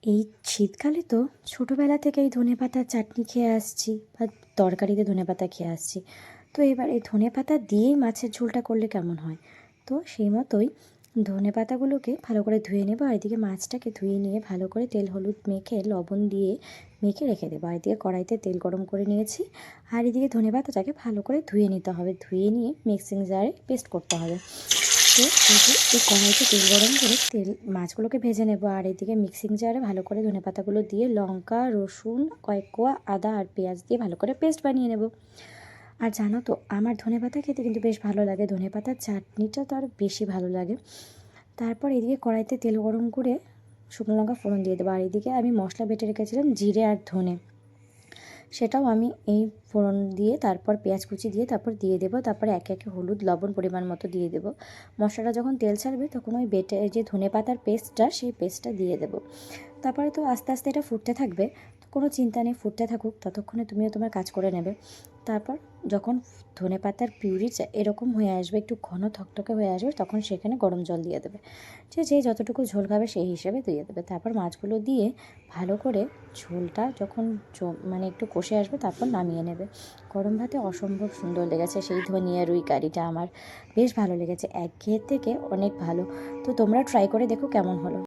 এই শীতকালে তো ছোটোবেলা থেকেই ধনেপাতার চাটনি খেয়ে আসছি বা তরকারিতে ধনেপাতা খেয়ে আসছি। তো এবার এই ধনেপাতা দিয়েই মাছের ঝোলটা করলে কেমন হয়? তো সেই মতোই ধনেপাতাগুলোকে ভালো করে ধুয়ে নেবো, আর এদিকে মাছটাকে ধুয়ে নিয়ে ভালো করে তেল হলুদ মেখে লবণ দিয়ে মেখে রেখে দেবো। আর এদিকে কড়াইতে তেল গরম করে নিয়েছি, আর এদিকে ধনেপাতাটাকে ভালো করে ধুয়ে নিতে হবে, ধুয়ে নিয়ে মিক্সিং জারে পেস্ট করতে হবে। তো এই কড়াইতে তেল গরম করে মাছগুলোকে ভেজে নেব, আর এদিকে মিক্সিং জারে ভালো করে ধনেপাতাগুলো দিয়ে লঙ্কা, রসুন, কয়েক কোয়া আদা আর পেঁয়াজ দিয়ে ভালো করে পেস্ট বানিয়ে নেব। আর জানো তো, আমার ধনেপাতা খেতে কিন্তু বেশ ভালো লাগে, ধনেপাতার চাটনিটা তো আরও বেশি ভালো লাগে। তারপর এদিকে কড়াইতে তেল গরম করে শুকনো লঙ্কা ফোড়ন দিয়ে দেবো, আর এদিকে আমি মশলা বেটে রেখেছিলাম জিরে আর ধনে, সেটাও আমি এই ফোড়ন দিয়ে তারপর পেঁয়াজ কুচি দিয়ে তারপর দিয়ে দেবো। তারপরে একে একে হলুদ লবণ পরিমাণ মতো দিয়ে দেবো। মশলাটা যখন তেল ছাড়বে তখন ওই বেটে যে ধনেপাতার পেস্টটা, সেই পেস্টটা দিয়ে দেবো। তারপরে তো আস্তে আস্তে এটা ফুটতে থাকবে, তো কোনো চিন্তা নেই, ফুটতে থাকুক, ততক্ষণে তুমিও তোমার কাজ করে নেবে। তারপর যখন ধনেপাতার পিউরি এরকম হয়ে আসবে, একটু ঘন থকথকে হয়ে আসবে, তখন সেখানে গরম জল দিয়ে দেবে। যে যতটুকু ঝোল খাবে সেই হিসেবে দিয়ে দেবে। তারপর মাছগুলো দিয়ে ভালো করে ঝোলটা যখন মানে একটু কষে আসবে তারপর নামিয়ে নেবে। গরম ভাতে অসম্ভব সুন্দর লেগেছে সেই ধনিয়া রুই কারিটা, আমার বেশ ভালো লেগেছে, একঘেয়ের থেকে অনেক ভালো। তো তোমরা ট্রাই করে দেখো কেমন হলো।